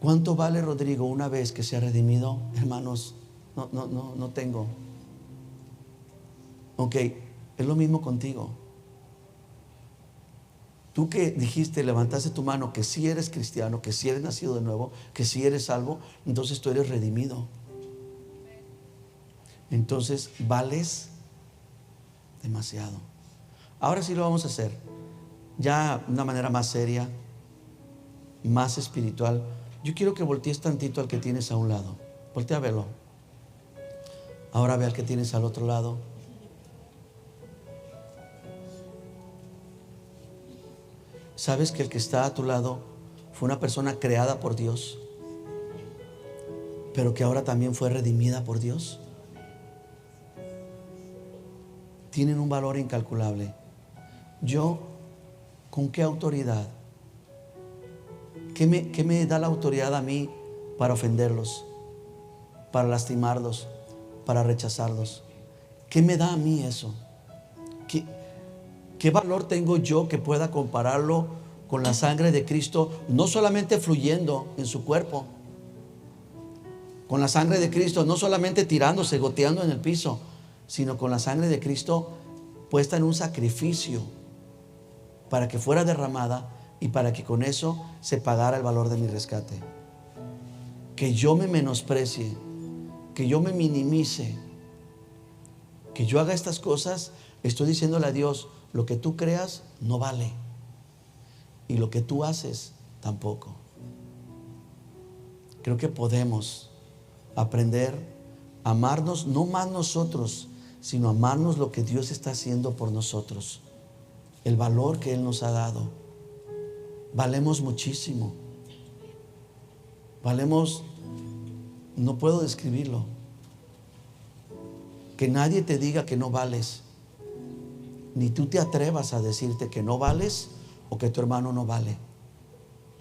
¿Cuánto vale Rodrigo una vez que sea redimido? Hermanos, no tengo. Ok, es lo mismo contigo. Tú que dijiste, levantaste tu mano, que si eres cristiano, que si eres nacido de nuevo, que si eres salvo, entonces tú eres redimido. Entonces vales demasiado. Ahora sí lo vamos a hacer ya de una manera más seria, más espiritual. Yo quiero que voltees tantito al que tienes a un lado. Voltea a verlo. Ahora ve al que tienes al otro lado. ¿Sabes que el que está a tu lado fue una persona creada por Dios, pero que ahora también fue redimida por Dios? Tienen un valor incalculable. Yo, ¿con qué autoridad? ¿Qué me da la autoridad a mí para ofenderlos, para lastimarlos, para rechazarlos? ¿Qué me da a mí eso? ¿Qué valor tengo yo que pueda compararlo con la sangre de Cristo, no solamente fluyendo en su cuerpo, con la sangre de Cristo, no solamente tirándose, goteando en el piso, sino con la sangre de Cristo puesta en un sacrificio para que fuera derramada y para que con eso se pagara el valor de mi rescate? Que yo me menosprecie, que yo me minimice, que yo haga estas cosas, estoy diciéndole a Dios: lo que tú creas no vale, y lo que tú haces tampoco. Creo que podemos aprender a amarnos, no más nosotros, sino amarnos lo que Dios está haciendo por nosotros, el valor que Él nos ha dado. Valemos muchísimo. Valemos, no puedo describirlo. Que nadie te diga que no vales, ni tú te atrevas a decirte que no vales o que tu hermano no vale.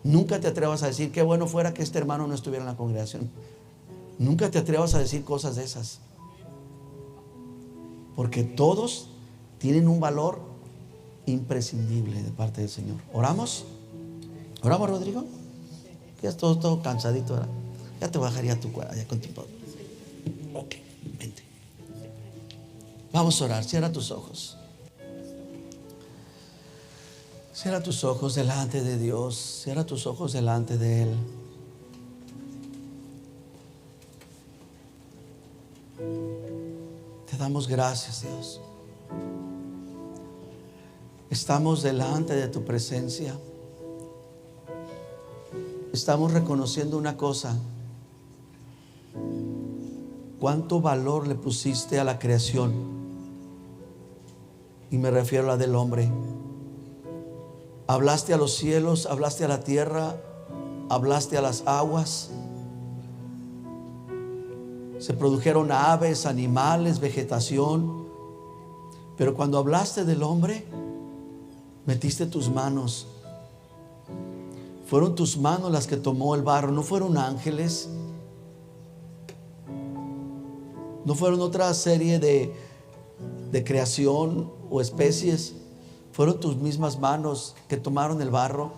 Nunca te atrevas a decir: qué bueno fuera que este hermano no estuviera en la congregación. Nunca te atrevas a decir cosas de esas, porque todos tienen un valor imprescindible de parte del Señor. ¿Oramos? ¿Oramos, Rodrigo? Ya estás todo cansadito, ¿verdad? Ya te bajaría tu cuadra, ya con tu poder. Ok, vente. Vamos a orar. Cierra tus ojos. Cierra tus ojos delante de Dios. Cierra tus ojos delante de Él. Te damos gracias, Dios. Estamos delante de tu presencia. Estamos reconociendo una cosa: cuánto valor le pusiste a la creación, y me refiero a la del hombre. Hablaste a los cielos, hablaste a la tierra, hablaste a las aguas. Se produjeron aves, animales, vegetación. Pero cuando hablaste del hombre, metiste tus manos. Fueron tus manos las que tomó el barro, no fueron ángeles. No fueron otra serie de creación o especies. Fueron tus mismas manos que tomaron el barro.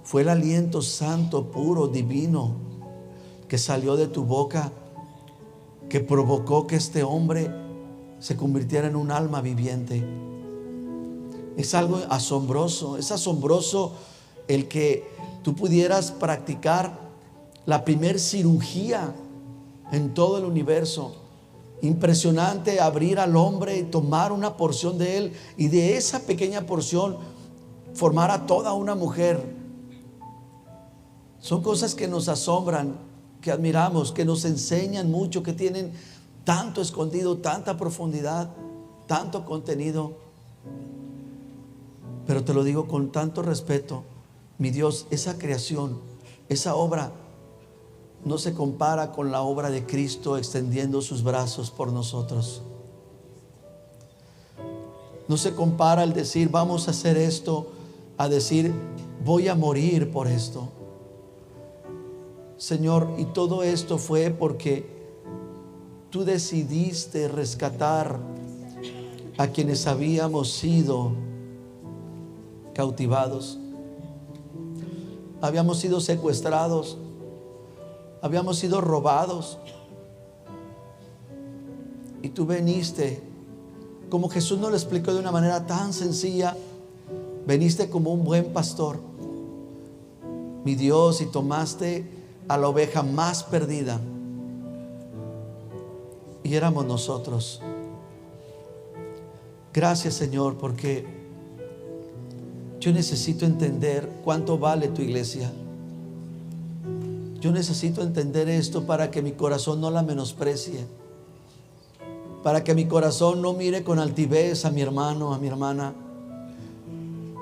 Fue el aliento santo, puro, divino, que salió de tu boca, que provocó que este hombre se convirtiera en un alma viviente. Es algo asombroso. Es asombroso el que tú pudieras practicar la primer cirugía en todo el universo. Impresionante abrir al hombre y tomar una porción de él, y de esa pequeña porción formar a toda una mujer. Son cosas que nos asombran, que admiramos, que nos enseñan mucho, que tienen tanto escondido, tanta profundidad, tanto contenido. Pero te lo digo con tanto respeto, mi Dios, esa creación, esa obra no se compara con la obra de Cristo extendiendo sus brazos por nosotros. No se compara el decir vamos a hacer esto a decir voy a morir por esto. Señor, y todo esto fue porque tú decidiste rescatar a quienes habíamos sido cautivados, habíamos sido secuestrados, habíamos sido robados, y tú viniste, como Jesús nos lo explicó de una manera tan sencilla, viniste como un buen pastor, mi Dios, y tomaste a la oveja más perdida, y éramos nosotros. Gracias, Señor, porque yo necesito entender cuánto vale tu iglesia. Yo necesito entender esto para que mi corazón no la menosprecie, para que mi corazón no mire con altivez a mi hermano, a mi hermana,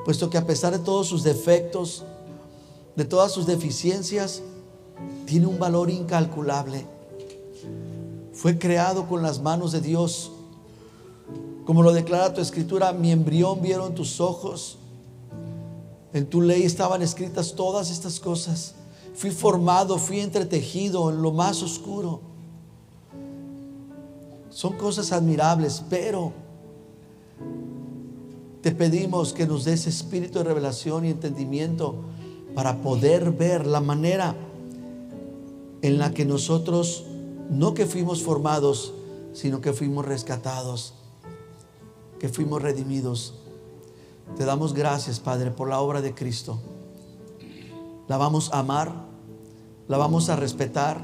puesto que a pesar de todos sus defectos, de todas sus deficiencias, tiene un valor incalculable. Fue creado con las manos de Dios, como lo declara tu escritura: mi embrión vieron tus ojos, en tu ley estaban escritas todas estas cosas. Fui formado, fui entretejido en lo más oscuro. Son cosas admirables, pero te pedimos que nos des espíritu de revelación y entendimiento para poder ver la manera en la que nosotros, no que fuimos formados, sino que fuimos rescatados, que fuimos redimidos. Te damos gracias, Padre, por la obra de Cristo. La vamos a amar, la vamos a respetar,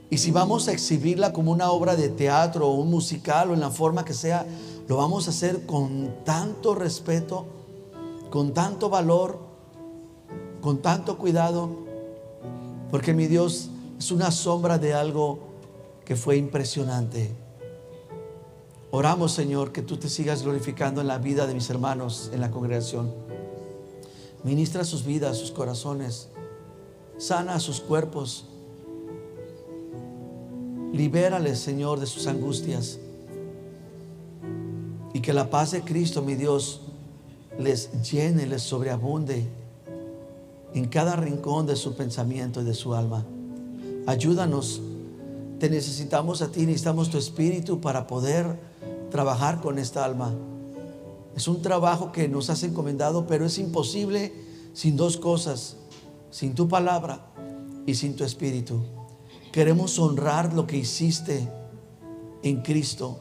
y si vamos a exhibirla como una obra de teatro o un musical o en la forma que sea, lo vamos a hacer con tanto respeto, con tanto valor, con tanto cuidado, porque mi Dios es una sombra de algo que fue impresionante. Oramos, Señor, que tú te sigas glorificando en la vida de mis hermanos en la congregación. Ministra sus vidas, sus corazones, sana sus cuerpos, libérales, Señor, de sus angustias, y que la paz de Cristo, mi Dios, les llene, les sobreabunde en cada rincón de su pensamiento y de su alma. Ayúdanos, te necesitamos a ti, necesitamos tu espíritu para poder trabajar con esta alma. Es un trabajo que nos has encomendado, pero es imposible sin dos cosas: sin tu palabra y sin tu espíritu. Queremos honrar lo que hiciste en Cristo,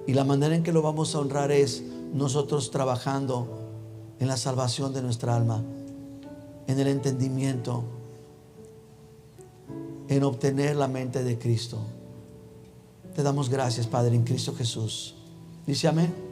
y la manera en que lo vamos a honrar es nosotros trabajando en la salvación de nuestra alma, en el entendimiento, en obtener la mente de Cristo. Te damos gracias, Padre, en Cristo Jesús. Dice amén.